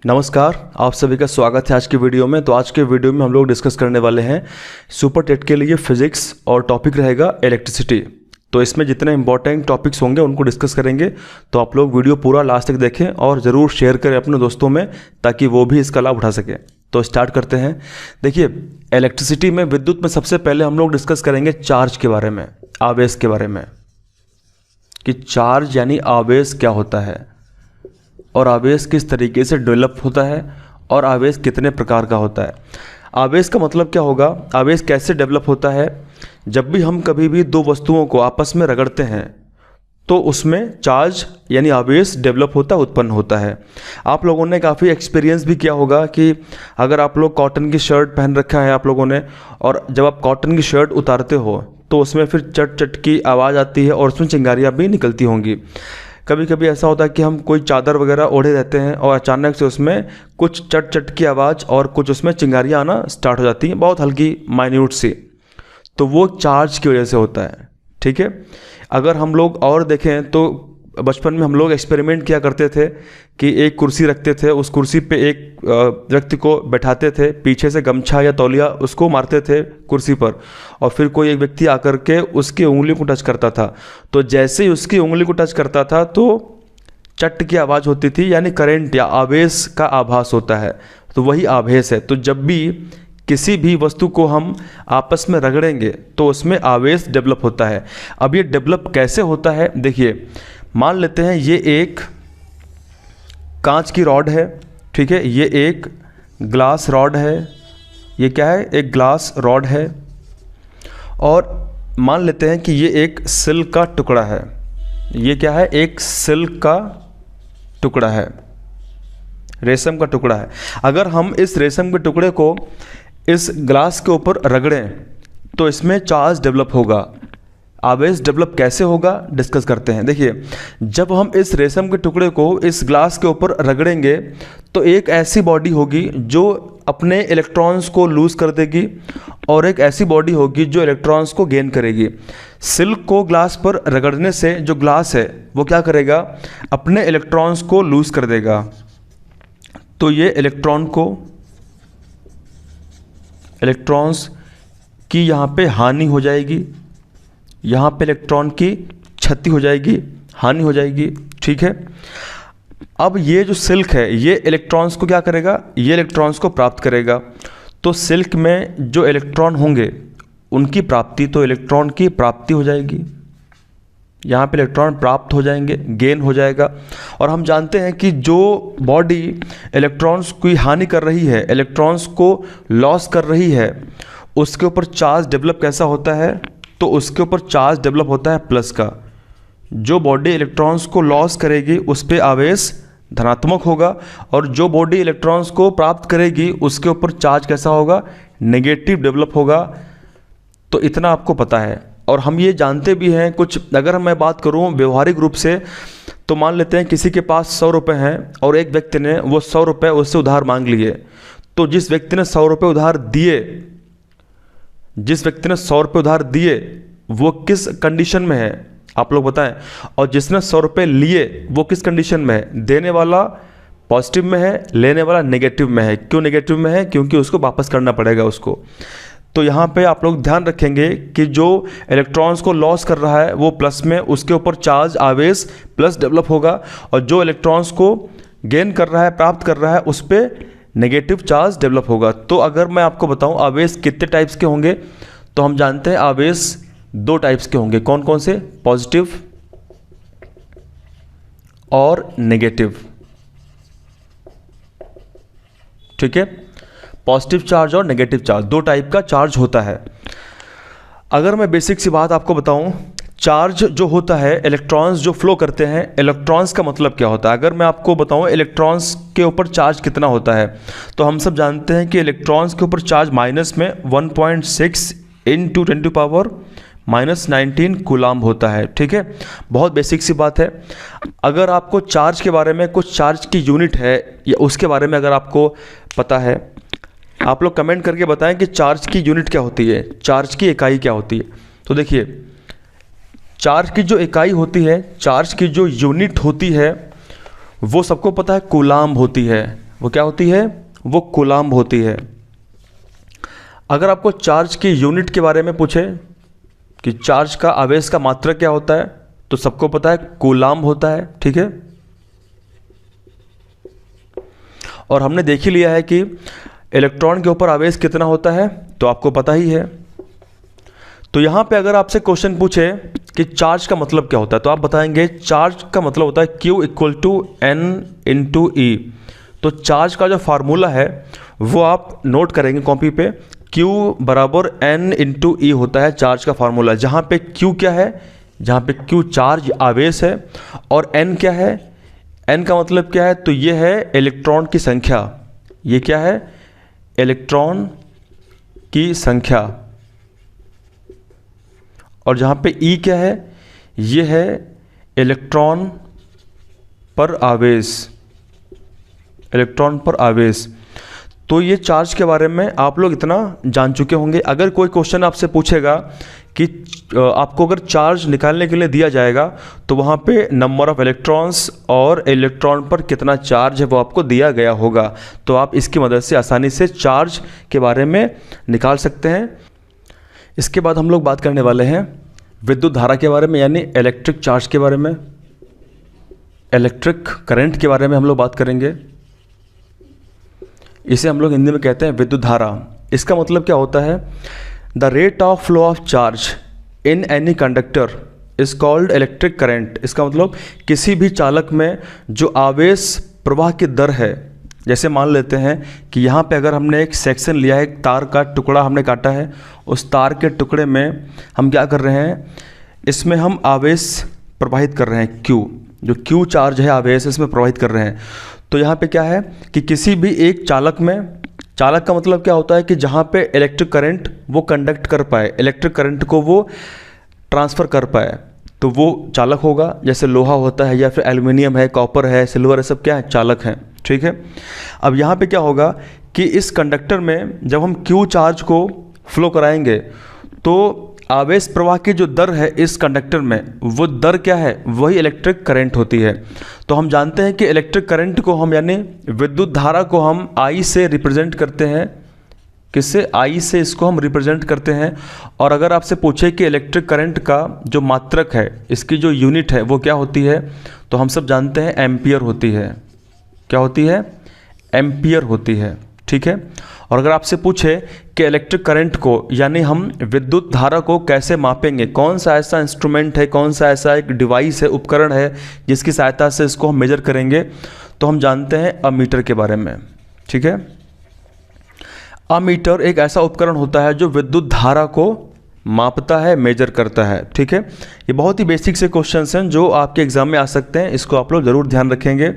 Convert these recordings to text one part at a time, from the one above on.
नमस्कार, आप सभी का स्वागत है आज की वीडियो में। तो आज के वीडियो में हम लोग डिस्कस करने वाले हैं सुपर टेट के लिए फिजिक्स और टॉपिक रहेगा इलेक्ट्रिसिटी। तो इसमें जितने इंपॉर्टेंट टॉपिक्स होंगे उनको डिस्कस करेंगे। तो आप लोग वीडियो पूरा लास्ट तक देखें और ज़रूर शेयर करें अपने दोस्तों में ताकि वो भी इसका लाभ उठा सकें। तो स्टार्ट करते हैं। देखिए, इलेक्ट्रिसिटी में, विद्युत में सबसे पहले हम लोग डिस्कस करेंगे चार्ज के बारे में, आवेश के बारे में, कि चार्ज यानी आवेश क्या होता है और आवेश किस तरीके से डेवलप होता है और आवेश कितने प्रकार का होता है। आवेश का मतलब क्या होगा, आवेश कैसे डेवलप होता है। जब भी हम कभी भी दो वस्तुओं को आपस में रगड़ते हैं तो उसमें चार्ज यानी आवेश डेवलप होता, उत्पन्न होता है। आप लोगों ने काफ़ी एक्सपीरियंस भी किया होगा कि अगर आप लोग कॉटन की शर्ट पहन रखा है आप लोगों ने, और जब आप कॉटन की शर्ट उतारते हो तो उसमें फिर चट चट की आवाज़ आती है और उसमें चिंगारियाँ भी निकलती होंगी। कभी कभी ऐसा होता है कि हम कोई चादर वगैरह ओढ़े रहते हैं और अचानक से उसमें कुछ चट चट की आवाज़ और कुछ उसमें चिंगारियाँ आना स्टार्ट हो जाती हैं, बहुत हल्की माइन्यूट सी। तो वो चार्ज की वजह से होता है, ठीक है। अगर हम लोग और देखें तो बचपन में हम लोग एक्सपेरिमेंट किया करते थे कि एक कुर्सी रखते थे, उस कुर्सी पे एक व्यक्ति को बैठाते थे, पीछे से गमछा या तौलिया उसको मारते थे कुर्सी पर, और फिर कोई एक व्यक्ति आकर के उसकी उंगली को टच करता था। तो जैसे ही उसकी उंगली को टच करता था तो चट की आवाज़ होती थी, यानी करंट या आवेश का आभास होता है। तो वही आवेश है। तो जब भी किसी भी वस्तु को हम आपस में रगड़ेंगे तो उसमें आवेश डेवलप होता है। अब ये डेवलप कैसे होता है, देखिए, मान लेते हैं ये एक कांच की रॉड है, ठीक है, ये एक ग्लास रॉड है, ये क्या है, एक ग्लास रॉड है। और मान लेते हैं कि ये एक सिल्क का टुकड़ा है, ये क्या है, एक सिल्क का टुकड़ा है, रेशम का टुकड़ा है। अगर हम इस रेशम के टुकड़े को इस ग्लास के ऊपर रगड़ें तो इसमें चार्ज डेवलप होगा। आवेश डेवलप कैसे होगा डिस्कस करते हैं। देखिए, जब हम इस रेशम के टुकड़े को इस ग्लास के ऊपर रगड़ेंगे तो एक ऐसी बॉडी होगी जो अपने इलेक्ट्रॉन्स को लूज़ कर देगी और एक ऐसी बॉडी होगी जो इलेक्ट्रॉन्स को गेन करेगी। सिल्क को ग्लास पर रगड़ने से जो ग्लास है वो क्या करेगा, अपने इलेक्ट्रॉन्स को लूज़ कर देगा। तो ये इलेक्ट्रॉन्स की यहाँ पे हानि हो जाएगी, यहाँ पे इलेक्ट्रॉन की क्षति हो जाएगी, हानि हो जाएगी, ठीक है। अब ये जो सिल्क है ये इलेक्ट्रॉन्स को क्या करेगा, ये इलेक्ट्रॉन्स को प्राप्त करेगा। तो सिल्क में जो इलेक्ट्रॉन होंगे उनकी प्राप्ति, तो इलेक्ट्रॉन की प्राप्ति हो जाएगी, यहाँ पे इलेक्ट्रॉन प्राप्त हो जाएंगे, गेन हो जाएगा। और हम जानते हैं कि जो बॉडी इलेक्ट्रॉन्स की हानि कर रही है, इलेक्ट्रॉन्स को लॉस कर रही है, उसके ऊपर चार्ज डेवलप कैसा होता है, तो उसके ऊपर चार्ज डेवलप होता है प्लस का। जो बॉडी इलेक्ट्रॉन्स को लॉस करेगी उस पर आवेश धनात्मक होगा, और जो बॉडी इलेक्ट्रॉन्स को प्राप्त करेगी उसके ऊपर चार्ज कैसा होगा, नेगेटिव डेवलप होगा। तो इतना आपको पता है। और हम ये जानते भी हैं कुछ, अगर मैं बात करूं व्यवहारिक रूप से, तो मान लेते हैं किसी के पास 100 रुपये हैं और एक व्यक्ति ने वो 100 रुपये उससे उधार मांग लिए। तो जिस व्यक्ति ने 100 रुपये उधार दिए वो किस कंडीशन में है आप लोग बताएं, और जिसने 100 रुपये लिए वो किस कंडीशन में है, देने वाला पॉजिटिव में है, लेने वाला नेगेटिव में है। क्यों नेगेटिव में है, क्योंकि उसको वापस करना पड़ेगा उसको। तो यहाँ पे आप लोग ध्यान रखेंगे कि जो इलेक्ट्रॉन्स को लॉस कर रहा है वो प्लस में, उसके ऊपर चार्ज आवेश प्लस डेवलप होगा, और जो इलेक्ट्रॉन्स को गेन कर रहा है, प्राप्त कर रहा है, उस पर नेगेटिव चार्ज डेवलप होगा। तो अगर मैं आपको बताऊं आवेश कितने टाइप्स के होंगे, तो हम जानते हैं आवेश 2 टाइप्स के होंगे। कौन कौन से, पॉजिटिव और नेगेटिव, ठीक है। पॉजिटिव चार्ज और नेगेटिव चार्ज 2 टाइप का चार्ज होता है। अगर मैं बेसिक सी बात आपको बताऊं, चार्ज जो होता है, इलेक्ट्रॉन्स जो फ्लो करते हैं, इलेक्ट्रॉन्स का मतलब क्या होता है। अगर मैं आपको बताऊं इलेक्ट्रॉन्स के ऊपर चार्ज कितना होता है, तो हम सब जानते हैं कि इलेक्ट्रॉन्स के ऊपर चार्ज माइनस में 1.6 × 10⁻⁻19 कूलाम्ब होता है, ठीक है। बहुत बेसिक सी बात है। अगर आपको चार्ज के बारे में, कुछ चार्ज की यूनिट है या उसके बारे में अगर आपको पता है, आप लोग कमेंट करके बताएं कि चार्ज की यूनिट क्या होती है, चार्ज की इकाई क्या होती है। तो देखिए, चार्ज की जो इकाई होती है, चार्ज की जो यूनिट होती है वो सबको पता है कूलाम्ब होती है। वो क्या होती है, वो कूलाम्ब होती है। अगर आपको चार्ज की यूनिट के बारे में पूछे कि चार्ज का आवेश का मात्रक क्या होता है, तो सबको पता है कूलाम्ब होता है, ठीक है। और हमने देख ही लिया है कि इलेक्ट्रॉन के ऊपर आवेश कितना होता है, तो आपको पता ही है। तो यहाँ पे अगर आपसे क्वेश्चन पूछे कि चार्ज का मतलब क्या होता है, तो आप बताएंगे चार्ज का मतलब होता है Q = N/E। तो चार्ज का जो फार्मूला है वो आप नोट करेंगे कॉपी पे, Q = N/E होता है चार्ज का फार्मूला। जहाँ पे Q क्या है, जहाँ पे Q चार्ज आवेश है, और N क्या है, N का मतलब क्या है, तो ये है इलेक्ट्रॉन की संख्या। ये क्या है, इलेक्ट्रॉन की संख्या। और जहाँ पे E क्या है, ये है इलेक्ट्रॉन पर आवेश, इलेक्ट्रॉन पर आवेश। तो ये चार्ज के बारे में आप लोग इतना जान चुके होंगे। अगर कोई क्वेश्चन आपसे पूछेगा कि आपको अगर चार्ज निकालने के लिए दिया जाएगा, तो वहाँ पे नंबर ऑफ़ इलेक्ट्रॉन्स और इलेक्ट्रॉन पर कितना चार्ज है वो आपको दिया गया होगा। तो आप इसकी मदद से आसानी से चार्ज के बारे में निकाल सकते हैं। इसके बाद हम लोग बात करने वाले हैं विद्युत धारा के बारे में, यानी इलेक्ट्रिक चार्ज के बारे में, इलेक्ट्रिक करंट के बारे में हम लोग बात करेंगे। इसे हम लोग हिंदी में कहते हैं विद्युत धारा। इसका मतलब क्या होता है, the rate of flow of charge in any conductor is called electric current. इसका मतलब किसी भी चालक में जो आवेश प्रवाह की दर है, जैसे मान लेते हैं कि यहाँ पे अगर हमने एक सेक्शन लिया है, एक तार का टुकड़ा हमने काटा है, उस तार के टुकड़े में हम क्या कर रहे हैं, इसमें हम आवेश प्रवाहित कर रहे हैं, Q, जो Q चार्ज है आवेश इसमें प्रवाहित कर रहे हैं। तो यहाँ पे क्या है कि किसी भी एक चालक में, चालक का मतलब क्या होता है कि जहाँ पे इलेक्ट्रिक करंट वो कंडक्ट कर पाए, इलेक्ट्रिक करंट को वो ट्रांसफ़र कर पाए, तो वो चालक होगा। जैसे लोहा होता है, या फिर एल्युमिनियम है, कॉपर है, सिल्वर है, सब क्या है, चालक हैं, ठीक है। अब यहाँ पे क्या होगा कि इस कंडक्टर में जब हम Q चार्ज को फ्लो कराएंगे, तो आवेश प्रवाह की जो दर है इस कंडक्टर में, वो दर क्या है, वही इलेक्ट्रिक करंट होती है। तो हम जानते हैं कि इलेक्ट्रिक करंट को हम, यानी विद्युत धारा को हम I से रिप्रेजेंट करते हैं। किससे, I से इसको हम रिप्रेजेंट करते हैं। और अगर आपसे पूछे कि इलेक्ट्रिक करंट का जो मात्रक है, इसकी जो यूनिट है वो क्या होती है, तो हम सब जानते हैं एम्पियर होती है। क्या होती है, एम्पियर होती है, ठीक है। और अगर आपसे पूछे कि इलेक्ट्रिक करंट को, यानी हम विद्युत धारा को कैसे मापेंगे, कौन सा ऐसा इंस्ट्रूमेंट है, कौन सा ऐसा एक डिवाइस है, उपकरण है जिसकी सहायता से इसको हम मेजर करेंगे, तो हम जानते हैं अमीटर के बारे में, ठीक है। अमीटर एक ऐसा उपकरण होता है जो विद्युत धारा को मापता है, मेजर करता है, ठीक है। ये बहुत ही बेसिक से क्वेश्चंस हैं जो आपके एग्जाम में आ सकते हैं, इसको आप लोग ज़रूर ध्यान रखेंगे।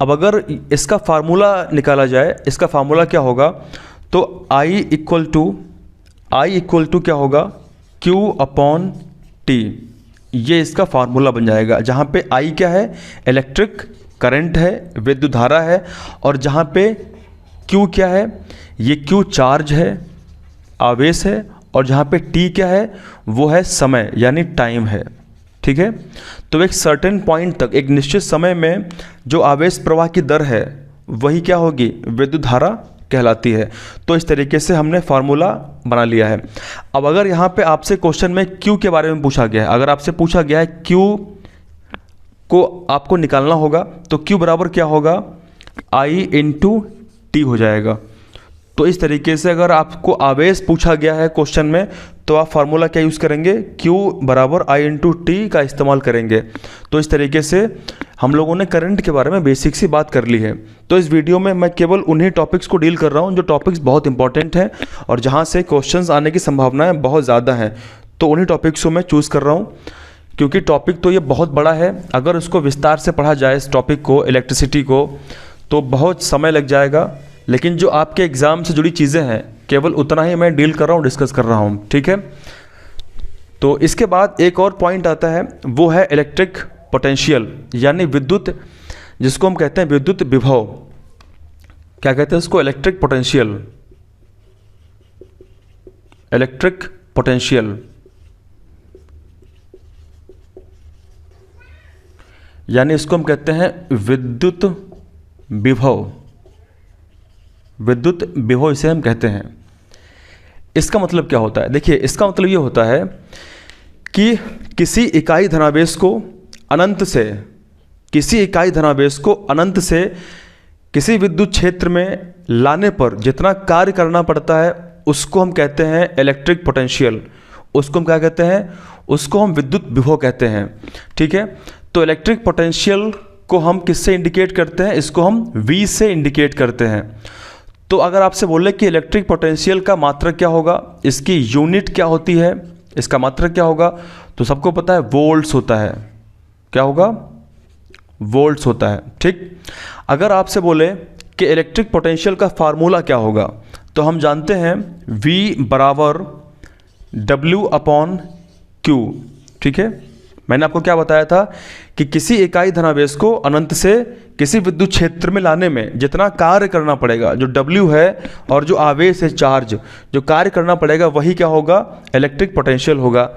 अब अगर इसका फार्मूला निकाला जाए, इसका फार्मूला क्या होगा, तो I इक्वल टू क्या होगा, Q/T। ये इसका फार्मूला बन जाएगा, जहाँ पे I क्या है, इलेक्ट्रिक करंट है, विद्युत धारा है, और जहाँ पे Q क्या है, ये Q चार्ज है, आवेश है, और जहाँ पे T क्या है, वो है समय, यानी टाइम है, ठीक है। तो एक सर्टेन पॉइंट तक, एक निश्चित समय में जो आवेश प्रवाह की दर है वही क्या होगी, विद्युत धारा कहलाती है। तो इस तरीके से हमने फार्मूला बना लिया है। अब अगर यहाँ पे आपसे क्वेश्चन में Q के बारे में पूछा गया है, अगर आपसे पूछा गया है Q को आपको निकालना होगा, तो Q बराबर क्या होगा, I/T हो जाएगा। तो इस तरीके से अगर आपको आवेश पूछा गया है क्वेश्चन में, तो आप फार्मूला क्या यूज़ करेंगे, Q बराबर I/T का इस्तेमाल करेंगे। तो इस तरीके से हम लोगों ने करंट के बारे में बेसिक सी बात कर ली है। तो इस वीडियो में मैं केवल उन्हीं टॉपिक्स को डील कर रहा हूँ जो टॉपिक्स बहुत इंपॉर्टेंट हैं और जहाँ से क्वेश्चंस आने की संभावनाएं बहुत ज़्यादा हैं। तो उन्हीं टॉपिक्स को मैं चूज़ कर रहा हूँ, क्योंकि टॉपिक तो ये बहुत बड़ा है। अगर उसको विस्तार से पढ़ा जाए इस टॉपिक को, इलेक्ट्रिसिटी को, तो बहुत समय लग जाएगा। लेकिन जो आपके एग्ज़ाम से जुड़ी चीज़ें हैं, केवल उतना ही मैं डील कर रहा हूँ, डिस्कस कर रहा हूँ, ठीक है। तो इसके बाद एक और पॉइंट आता है, वो है इलेक्ट्रिक पोटेंशियल, यानी विद्युत, जिसको हम कहते हैं विद्युत विभव। क्या कहते हैं उसको, इलेक्ट्रिक पोटेंशियल, इलेक्ट्रिक पोटेंशियल, यानी इसको हम कहते हैं विद्युत विभव, विद्युत विभव इसे हम कहते हैं। इसका मतलब क्या होता है? देखिए, इसका मतलब ये होता है कि किसी इकाई धनावेश को अनंत से किसी विद्युत क्षेत्र में लाने पर जितना कार्य करना पड़ता है उसको हम कहते हैं इलेक्ट्रिक पोटेंशियल। उसको हम क्या कहते हैं? उसको हम विद्युत विभव कहते हैं। ठीक है, तो इलेक्ट्रिक पोटेंशियल को हम किससे इंडिकेट करते हैं? इसको हम V से इंडिकेट करते हैं। तो अगर आपसे बोले कि इलेक्ट्रिक पोटेंशियल का मात्रक क्या होगा, इसकी यूनिट क्या होती है, इसका मात्रक क्या होगा, तो सबको पता है वोल्ट्स होता है। क्या होगा? वोल्ट्स होता है। ठीक, अगर आपसे बोले कि इलेक्ट्रिक पोटेंशियल का फार्मूला क्या होगा, तो हम जानते हैं V बराबर W/Q। ठीक है, मैंने आपको क्या बताया था कि किसी इकाई धनावेश को अनंत से किसी विद्युत क्षेत्र में लाने में जितना कार्य करना पड़ेगा, जो W है और जो आवेश है चार्ज, जो कार्य करना पड़ेगा वही क्या होगा? इलेक्ट्रिक पोटेंशियल होगा।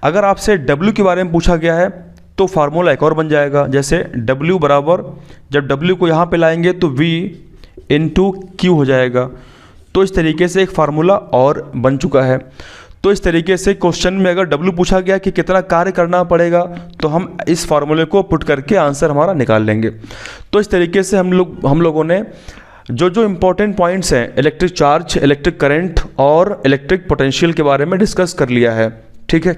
अगर आपसे W के बारे में पूछा गया है तो फार्मूला एक और बन जाएगा, जैसे W बराबर, जब W को यहाँ पे लाएंगे तो V इंटू Q हो जाएगा। तो इस तरीके से एक फार्मूला और बन चुका है। तो इस तरीके से क्वेश्चन में अगर W पूछा गया कि कितना कार्य करना पड़ेगा, तो हम इस फार्मूले को पुट करके आंसर हमारा निकाल लेंगे। तो इस तरीके से हम लोगों ने जो इम्पोर्टेंट पॉइंट्स हैं इलेक्ट्रिक चार्ज, इलेक्ट्रिक करंट और इलेक्ट्रिक पोटेंशियल के बारे में डिस्कस कर लिया है। ठीक है,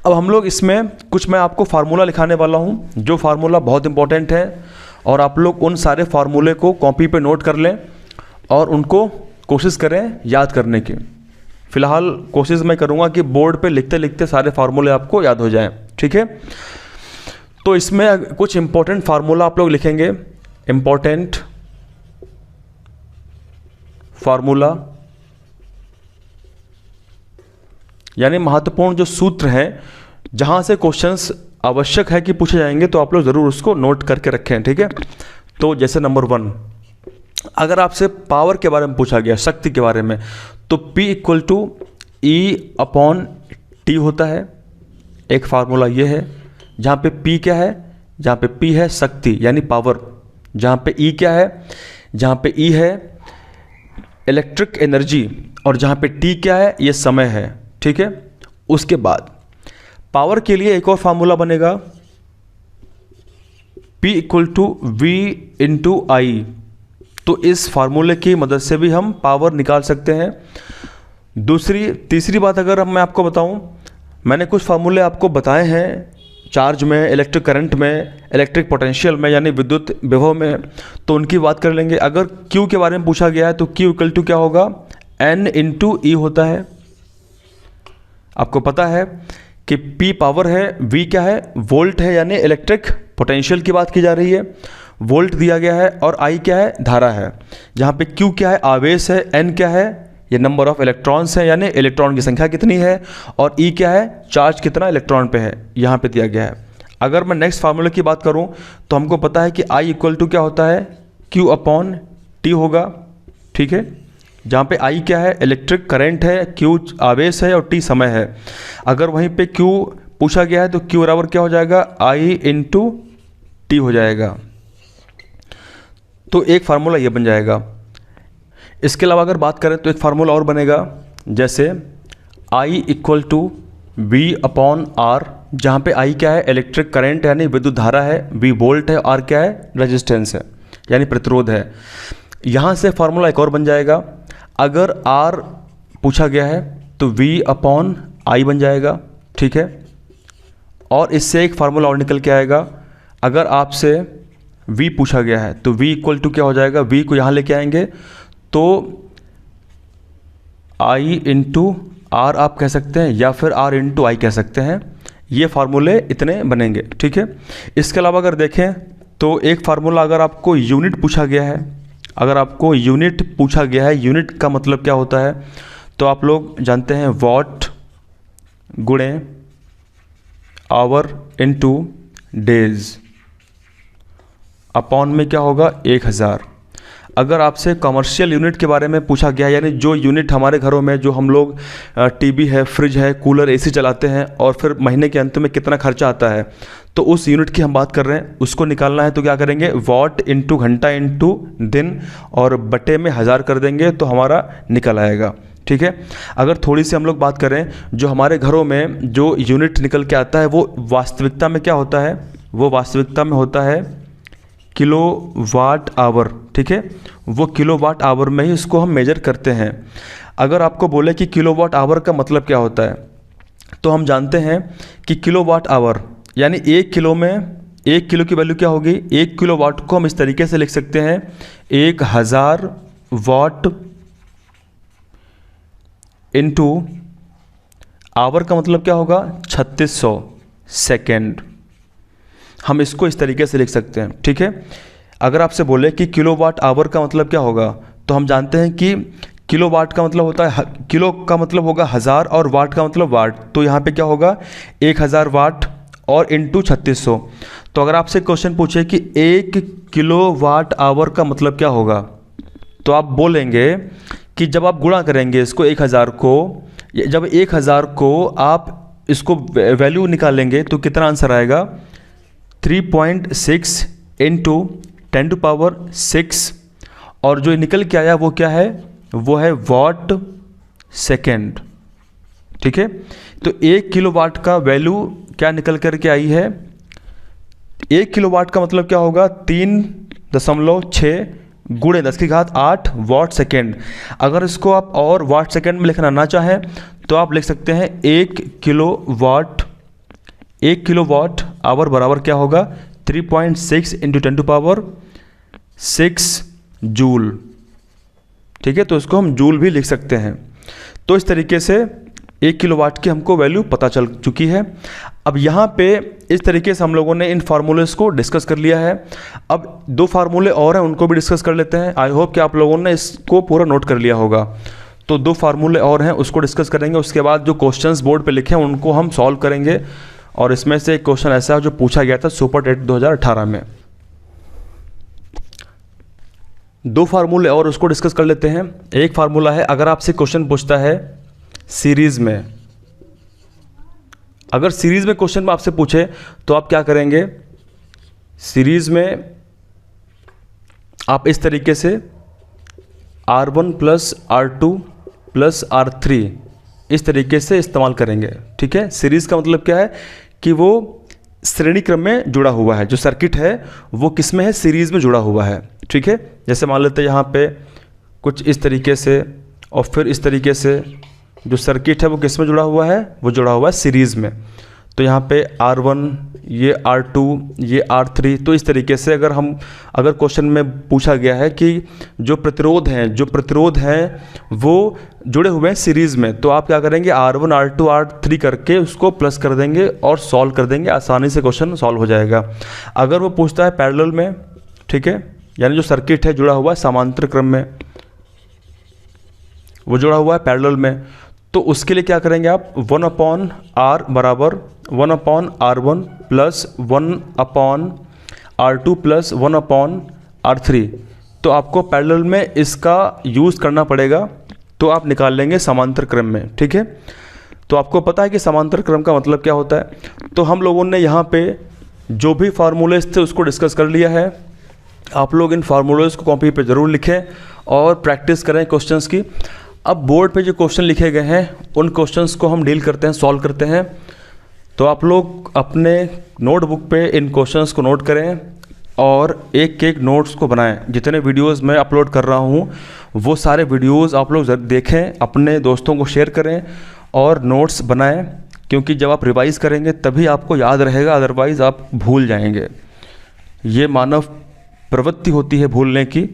अब हम लोग इसमें कुछ मैं आपको फार्मूला लिखाने वाला हूँ, जो फार्मूला बहुत इंपॉर्टेंट है, और आप लोग उन सारे फार्मूले को कॉपी पे नोट कर लें और उनको कोशिश करें याद करने की। फिलहाल कोशिश मैं करूँगा कि बोर्ड पे लिखते लिखते सारे फार्मूले आपको याद हो जाएं। ठीक है, तो इसमें कुछ इंपॉर्टेंट फार्मूला आप लोग लिखेंगे। इंपॉर्टेंट फार्मूला यानी महत्वपूर्ण जो सूत्र हैं, जहाँ से क्वेश्चंस आवश्यक है कि पूछे जाएंगे, तो आप लोग ज़रूर उसको नोट करके रखें। ठीक है, तो जैसे नंबर 1, अगर आपसे पावर के बारे में पूछा गया, शक्ति के बारे में, तो P = E/T होता है। एक फार्मूला ये है, जहाँ पे P क्या है? जहाँ पे P है शक्ति यानी पावर, जहाँ पे E क्या है? जहाँ पे E है इलेक्ट्रिक एनर्जी, और जहाँ पे T क्या है? ये समय है। ठीक है, उसके बाद पावर के लिए एक और फार्मूला बनेगा, P = V/I। तो इस फार्मूले की मदद से भी हम पावर निकाल सकते हैं। तीसरी बात अगर मैं आपको बताऊं, मैंने कुछ फार्मूले आपको बताए हैं चार्ज में, इलेक्ट्रिक करंट में, इलेक्ट्रिक पोटेंशियल में यानी विद्युत विभव में, तो उनकी बात कर लेंगे। अगर Q के बारे में पूछा गया है तो Q = क्या होगा? N/E होता है। आपको पता है कि P पावर है, V क्या है? वोल्ट है, यानी इलेक्ट्रिक पोटेंशियल की बात की जा रही है, वोल्ट दिया गया है, और I क्या है? धारा है। जहाँ पे Q क्या है? आवेश है, N क्या है? ये नंबर ऑफ इलेक्ट्रॉन्स है, यानी इलेक्ट्रॉन की संख्या कितनी है, और E क्या है? चार्ज कितना इलेक्ट्रॉन पे है, यहाँ पे दिया गया है। अगर मैं नेक्स्ट फार्मूले की बात करूँ तो हमको पता है कि I = क्या होता है? Q/T होगा। ठीक है, जहाँ पे I क्या है? इलेक्ट्रिक करंट है, Q आवेश है और T समय है। अगर वहीं पे Q पूछा गया है तो Q बराबर क्या हो जाएगा? I/T हो जाएगा। तो एक फार्मूला ये बन जाएगा। इसके अलावा अगर बात करें तो एक फार्मूला और बनेगा, जैसे I = V/R, जहाँ पे I क्या है? इलेक्ट्रिक करंट यानी विद्युत धारा है, V वोल्ट है, R क्या है? रेजिस्टेंस है यानी प्रतिरोध है। यहाँ से फार्मूला एक और बन जाएगा। अगर R पूछा गया है तो V/I बन जाएगा। ठीक है, और इससे एक फार्मूला और निकल के आएगा। अगर आपसे V पूछा गया है तो V = क्या हो जाएगा? V को यहाँ लेके आएंगे तो I/R आप कह सकते हैं, या फिर R/I कह सकते हैं। ये फार्मूले इतने बनेंगे। ठीक है, इसके अलावा अगर देखें तो एक फार्मूला अगर आपको यूनिट पूछा गया है, यूनिट का मतलब क्या होता है, तो आप लोग जानते हैं वॉट गुणे आवर इंटू डेज, अपॉन में क्या होगा? 1000। अगर आपसे कमर्शियल यूनिट के बारे में पूछा गया है, यानी जो यूनिट हमारे घरों में जो हम लोग टीवी है, फ्रिज है, कूलर, एसी चलाते हैं और फिर महीने के अंत में कितना खर्चा आता है, तो उस यूनिट की हम बात कर रहे हैं, उसको निकालना है तो क्या करेंगे, वॉट इंटू घंटा इंटू दिन और बटे में 1000 कर देंगे तो हमारा निकल आएगा। ठीक है। अगर थोड़ी सी हम लोग बात करें, जो हमारे घरों में जो यूनिट निकल के आता है वो वास्तविकता में क्या होता है, वो वास्तविकता में होता है किलोवाट आवर। ठीक है, वो किलोवाट आवर में ही इसको हम मेजर करते हैं। अगर आपको बोले कि किलोवाट आवर का मतलब क्या होता है, तो हम जानते हैं कि किलोवाट आवर यानी 1 किलो में 1 किलो की वैल्यू क्या होगी, 1 किलोवाट को हम इस तरीके से लिख सकते हैं 1000 वाट इंटू आवर का मतलब क्या होगा 3600 सेकेंड। हम इसको इस तरीके से लिख सकते हैं। ठीक है। अगर आपसे बोले कि किलोवाट आवर का मतलब क्या होगा, तो हम जानते हैं कि किलोवाट का मतलब होता है, किलो का मतलब होगा 1000 और वाट का मतलब वाट, तो यहाँ पे क्या होगा 1000 वाट और इंटू 3600। तो अगर आपसे क्वेश्चन पूछे कि 1 किलोवाट आवर का मतलब क्या होगा, तो आप बोलेंगे कि जब आप गुणा करेंगे इसको 1000 को, जब 1000 को आप इसको वैल्यू निकालेंगे तो कितना आंसर आएगा 3.6 इंटू 10⁶, और जो निकल के आया वो क्या है, वो है वाट सेकेंड। ठीक है। तो 1 किलोवाट का वैल्यू क्या निकल कर के आई है, 1 किलोवाट का मतलब क्या होगा 3.6 गुणे 10⁸ वाट सेकेंड। अगर इसको आप और वाट सेकेंड में लिखना ना चाहें तो आप लिख सकते हैं 1 किलोवाट आवर बराबर क्या होगा 3.6 इंटू 10⁶ जूल। ठीक है, तो इसको हम जूल भी लिख सकते हैं। तो इस तरीके से 1 किलोवाट की हमको वैल्यू पता चल चुकी है। अब यहाँ पे इस तरीके से हम लोगों ने इन फार्मूलेस को डिस्कस कर लिया है। अब 2 फार्मूले और हैं, उनको भी डिस्कस कर लेते हैं। आई होप कि आप लोगों ने इसको पूरा नोट कर लिया होगा। तो 2 फार्मूले और हैं, उसको डिस्कस करेंगे। उसके बाद जो क्वेश्चंस बोर्ड पे लिखे हैं उनको हम सॉल्व करेंगे, और इसमें से एक क्वेश्चन ऐसा है जो पूछा गया था सुपर टेट 2018 में। 2 फार्मूले और उसको डिस्कस कर लेते हैं। एक फार्मूला है, अगर आपसे क्वेश्चन पूछता है सीरीज में, अगर सीरीज में क्वेश्चन में आपसे पूछे तो आप क्या करेंगे, सीरीज में आप इस तरीके से R1 plus R2 plus R3 इस तरीके से इस्तेमाल करेंगे। ठीक है। सीरीज का मतलब क्या है कि वो श्रेणी क्रम में जुड़ा हुआ है, जो सर्किट है वो किस में है, सीरीज में जुड़ा हुआ है। ठीक है। जैसे मान लेते हैं यहाँ पे कुछ इस तरीके से, और फिर इस तरीके से जो सर्किट है वो किस में जुड़ा हुआ है, वो जुड़ा हुआ है सीरीज़ में। तो यहाँ पे R1, ये R2, ये R3, तो इस तरीके से अगर क्वेश्चन में पूछा गया है कि जो प्रतिरोध हैं वो जुड़े हुए हैं सीरीज़ में, तो आप क्या करेंगे R1, R2, R3 करके उसको प्लस कर देंगे और सॉल्व कर देंगे, आसानी से क्वेश्चन सॉल्व हो जाएगा। अगर वो पूछता है पैरेलल में, ठीक है, यानी जो सर्किट है जुड़ा हुआ है समांतर क्रम में, वो जुड़ा हुआ है पैरेलल में, तो उसके लिए क्या करेंगे आप 1/R बराबर 1/R1 plus 1/R2 plus 1/R3। तो आपको पैरेलल में इसका यूज़ करना पड़ेगा, तो आप निकाल लेंगे समांतर क्रम में। ठीक है। तो आपको पता है कि समांतर क्रम का मतलब क्या होता है। तो हम लोगों ने यहाँ पे जो भी फार्मूलेज थे उसको डिस्कस कर लिया है। आप लोग इन फार्मूलेज को कॉपी पे ज़रूर लिखें और प्रैक्टिस करें क्वेश्चंस की। अब बोर्ड पे जो क्वेश्चन लिखे गए हैं उन क्वेश्चंस को हम डील करते हैं, सॉल्व करते हैं। तो आप लोग अपने नोटबुक पे इन क्वेश्चंस को नोट करें और एक एक नोट्स को बनाएं। जितने वीडियोस मैं अपलोड कर रहा हूँ वो सारे वीडियोस आप लोग देखें, अपने दोस्तों को शेयर करें और नोट्स बनाएं, क्योंकि जब आप रिवाइज़ करेंगे तभी आपको याद रहेगा, अदरवाइज़ आप भूल जाएंगे। ये मानव प्रवृत्ति होती है भूलने की,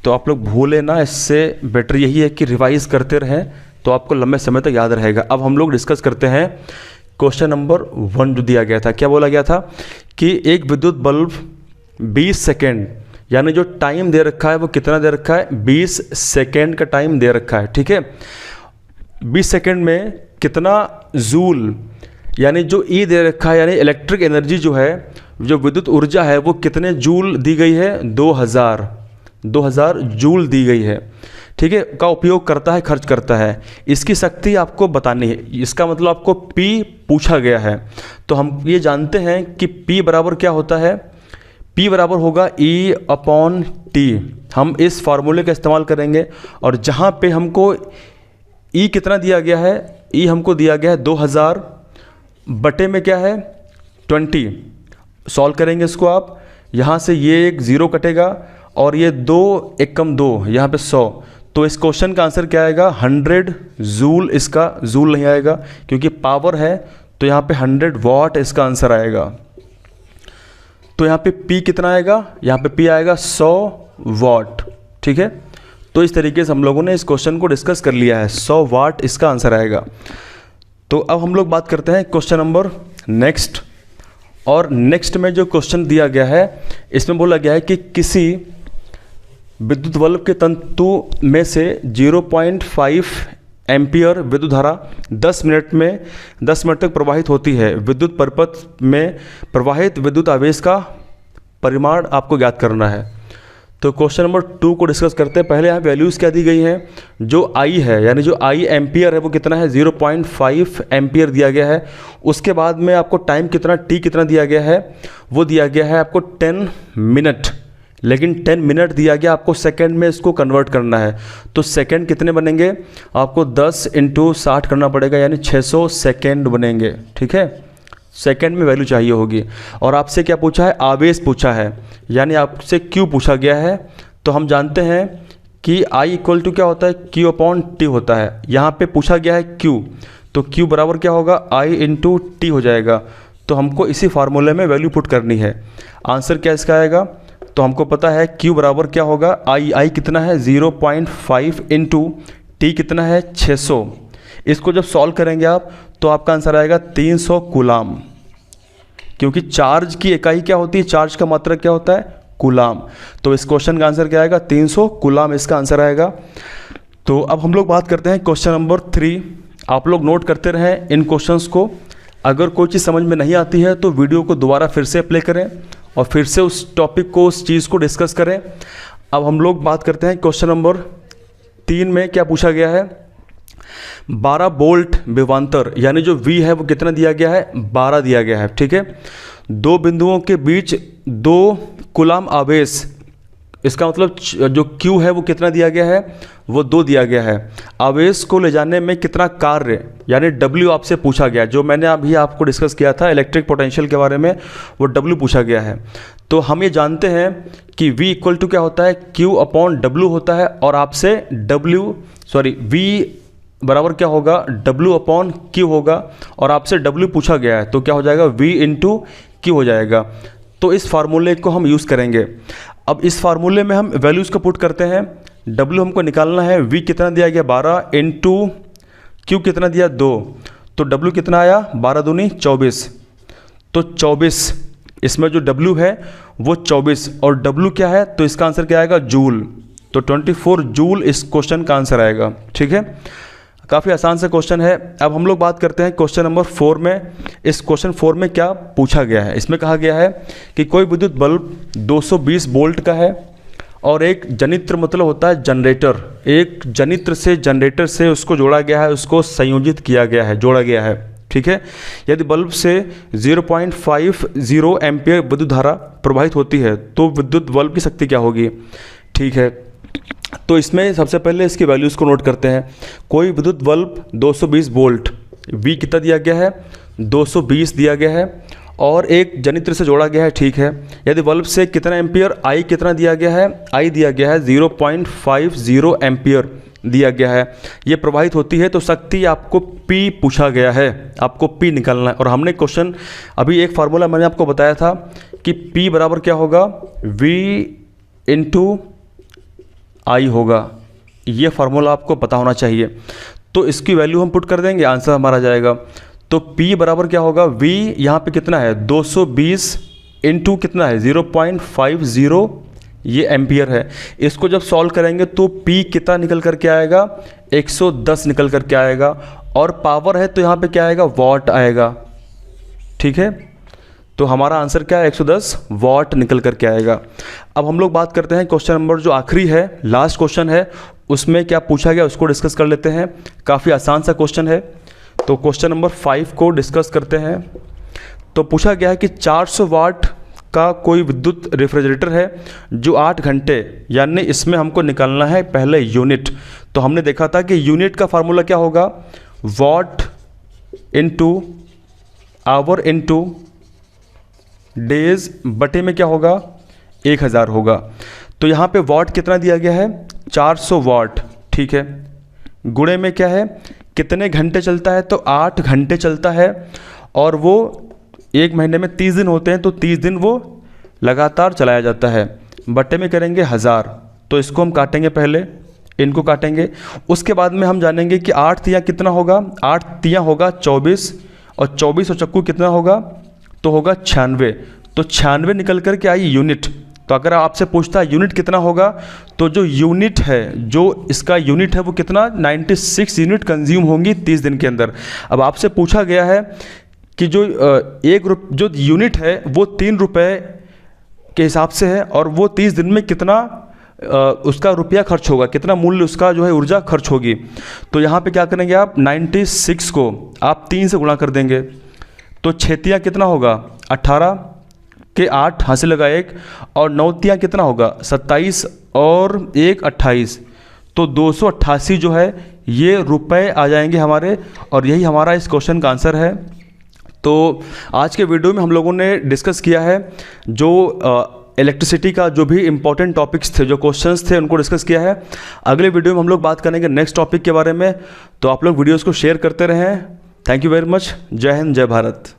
तो आप लोग भूले ना। इससे बेटर यही है कि रिवाइज़ करते रहें, तो आपको लंबे समय तक याद रहेगा। अब हम लोग डिस्कस करते हैं क्वेश्चन नंबर 1 जो दिया गया था। क्या बोला गया था कि एक विद्युत बल्ब 20 सेकेंड, यानी जो टाइम दे रखा है वो कितना दे रखा है, 20 सेकेंड का टाइम दे रखा है। ठीक है। 20 सेकेंड में कितना जूल, यानी जो ई दे रखा है, यानी इलेक्ट्रिक एनर्जी जो है, जो विद्युत ऊर्जा है वो कितने जूल दी गई है, 2000। 2000 जूल दी गई है, ठीक है, का उपयोग करता है, खर्च करता है। इसकी शक्ति आपको बतानी है, इसका मतलब आपको P पूछा गया है। तो हम ये जानते हैं कि P बराबर क्या होता है, P बराबर होगा E/T। हम इस फार्मूले का इस्तेमाल करेंगे और जहाँ पे हमको E कितना दिया गया है, E हमको दिया गया है 2000 बटे में क्या है 20। सॉल्व करेंगे इसको आप, यहाँ से ये एक 0 कटेगा और ये 2 एकम 2, यहाँ पे 100। तो इस क्वेश्चन का आंसर क्या आएगा 100 जूल। इसका जूल नहीं आएगा क्योंकि पावर है, तो यहाँ पे 100 वाट इसका आंसर आएगा। तो यहाँ पे P कितना आएगा, यहाँ पे P आएगा 100 वाट, ठीक है। तो इस तरीके से हम लोगों ने इस क्वेश्चन को डिस्कस कर लिया है, 100 वाट इसका आंसर आएगा। तो अब हम लोग बात करते हैं क्वेश्चन नंबर नेक्स्ट। और नेक्स्ट में जो क्वेश्चन दिया गया है, इसमें बोला गया है कि किसी विद्युत बल्ब के तंतु में से 0.5 एम्पियर विद्युत धारा 10 मिनट तक प्रवाहित होती है। विद्युत परिपथ में प्रवाहित विद्युत आवेश का परिमाण आपको ज्ञात करना है। तो क्वेश्चन नंबर 2 को डिस्कस करते हैं। पहले यहाँ वैल्यूज़ क्या दी गई हैं, जो I है यानी जो I एम्पियर है वो कितना है 0.5 एम्पियर दिया गया है। उसके बाद में आपको टाइम कितना T कितना दिया गया है, वो दिया गया है आपको 10 मिनट, लेकिन 10 मिनट दिया गया, आपको सेकंड में इसको कन्वर्ट करना है। तो सेकंड कितने बनेंगे, आपको 10 × 60 करना पड़ेगा, यानी 600 सेकंड बनेंगे, ठीक है। सेकंड में वैल्यू चाहिए होगी। और आपसे क्या पूछा है, आवेश पूछा है, यानी आपसे Q पूछा गया है। तो हम जानते हैं कि I इक्वल टू क्या होता है, Q/T होता है। यहाँ पे पूछा गया है Q, तो Q बराबर क्या होगा I × T हो जाएगा। तो हमको इसी फार्मूले में वैल्यू पुट करनी है। आंसर क्या इसका आएगा, तो हमको पता है Q बराबर क्या होगा, I कितना है 0.5 × T कितना है 600। इसको जब सॉल्व करेंगे आप तो आपका आंसर आएगा 300 कूलाम, क्योंकि चार्ज की इकाई क्या होती है, चार्ज का मात्रक क्या होता है, कूलाम। तो इस क्वेश्चन का आंसर क्या आएगा 300 कूलाम इसका आंसर आएगा। तो अब हम लोग बात करते हैं क्वेश्चन नंबर 3। आप लोग नोट करते रहें इन क्वेश्चंस को। अगर कोई चीज़ समझ में नहीं आती है तो वीडियो को दोबारा फिर से प्ले करें और फिर से उस टॉपिक को, उस चीज़ को डिस्कस करें। अब हम लोग बात करते हैं क्वेश्चन नंबर 3 में क्या पूछा गया है, 12 वोल्ट विभवांतर, यानी जो V है वो कितना दिया गया है 12 दिया गया है, ठीक है। दो बिंदुओं के बीच 2 कूलाम आवेश, इसका मतलब जो Q है वो कितना दिया गया है, वो 2 दिया गया है। आवेश को ले जाने में कितना कार्य यानी W आपसे पूछा गया, जो मैंने अभी आपको डिस्कस किया था इलेक्ट्रिक पोटेंशियल के बारे में, वो W पूछा गया है। तो हम ये जानते हैं कि V इक्वल टू क्या होता है, Q/W होता है। और आपसे V बराबर क्या होगा W/Q होगा, और आपसे W पूछा गया है, तो क्या हो जाएगा V × Q हो जाएगा। तो इस फार्मूले को हम यूज़ करेंगे। अब इस फार्मूले में हम वैल्यूज़ को पुट करते हैं। W हमको निकालना है, V कितना दिया गया 12 × Q कितना दिया 2, तो W कितना आया 12 दूनी 24। तो 24 इसमें जो W है वो 24, और W क्या है, तो इसका आंसर क्या आएगा जूल। तो 24 जूल इस क्वेश्चन का आंसर आएगा, ठीक है। काफ़ी आसान सा क्वेश्चन है। अब हम लोग बात करते हैं क्वेश्चन नंबर 4 में। इस क्वेश्चन 4 में क्या पूछा गया है, इसमें कहा गया है कि कोई विद्युत बल्ब 220 वोल्ट का है और एक जनित्र मतलब होता है जनरेटर, एक जनित्र से जनरेटर से उसको जोड़ा गया है, उसको संयोजित किया गया है, जोड़ा गया है, ठीक है। यदि बल्ब से 0.50 एम्पियर विद्युत धारा प्रवाहित होती है तो विद्युत बल्ब की शक्ति क्या होगी, ठीक है। तो इसमें सबसे पहले इसकी वैल्यूज़ को नोट करते हैं। कोई विद्युत बल्ब 220 वोल्ट, V कितना दिया गया है 220 दिया गया है, और एक जनित्र से जोड़ा गया है, ठीक है। यदि बल्ब से कितना एम्पियर, I कितना दिया गया है, I दिया गया है 0.50 एम्पियर दिया गया है, ये प्रवाहित होती है, तो शक्ति आपको P पूछा गया है, आपको P निकालना है। और हमने क्वेश्चन अभी एक फार्मूला मैंने आपको बताया था कि P बराबर क्या होगा V × I होगा, ये फार्मूला आपको पता होना चाहिए। तो इसकी वैल्यू हम पुट कर देंगे, आंसर हमारा जाएगा। तो P बराबर क्या होगा, V यहाँ पे कितना है 220 × कितना है 0.50, ये एम्पियर है। इसको जब सॉल्व करेंगे तो P कितना निकल कर के आएगा 110 निकल कर के आएगा, और पावर है तो यहाँ पे क्या आएगा वाट आएगा, ठीक है। तो हमारा आंसर क्या है, 110 वाट निकल करके आएगा। अब हम लोग बात करते हैं क्वेश्चन नंबर जो आखिरी है, लास्ट क्वेश्चन है, उसमें क्या पूछा गया उसको डिस्कस कर लेते हैं। काफ़ी आसान सा क्वेश्चन है, तो क्वेश्चन नंबर 5 को डिस्कस करते हैं। तो पूछा गया है कि 400 वाट का कोई विद्युत रेफ्रिजरेटर है जो 8 घंटे, यानी इसमें हमको निकालना है पहले यूनिट। तो हमने देखा था कि यूनिट का फार्मूला क्या होगा, वाट इनटू आवर इनटू डेज बटे में क्या होगा, 1000 होगा। तो यहाँ पे वाट कितना दिया गया है, 400 वाट, ठीक है। गुणे में क्या है, कितने घंटे चलता है, तो 8 घंटे चलता है, और वो एक महीने में 30 दिन होते हैं, तो 30 दिन वो लगातार चलाया जाता है। बटे में करेंगे 1000, तो इसको हम काटेंगे, पहले इनको काटेंगे, उसके बाद में हम जानेंगे कि 8 तियाँ कितना होगा, 8 तियाँ होगा 24, और 24 और चक्कू कितना होगा, तो होगा 96। तो 96 निकल कर के आई यूनिट। तो अगर आपसे पूछता है यूनिट कितना होगा, तो जो यूनिट है, जो इसका यूनिट है वो कितना, 96 यूनिट कंज्यूम होंगी 30 दिन के अंदर। अब आपसे पूछा गया है कि जो जो यूनिट है वो 3 रुपये के हिसाब से है, और वो 30 दिन में कितना उसका रुपया खर्च होगा, कितना मूल्य उसका जो है ऊर्जा खर्च होगी। तो यहाँ पे क्या करेंगे आप, 96 को आप 3 से गुणा कर देंगे, तो 6 तियाँ कितना होगा, 18 के 8 हासिल लगा 1, और 9 तियाँ कितना होगा, 27, और 1 28, तो 288 जो है ये रुपए आ जाएंगे हमारे, और यही हमारा इस क्वेश्चन का आंसर है। तो आज के वीडियो में हम लोगों ने डिस्कस किया है जो इलेक्ट्रिसिटी का जो भी इंपॉर्टेंट टॉपिक्स थे, जो क्वेश्चंस थे, उनको डिस्कस किया है। अगले वीडियो में हम लोग बात करेंगे नेक्स्ट टॉपिक के बारे में। तो आप लोग वीडियोस को शेयर करते रहें। Thank you very much. जय हिंद, जय भारत।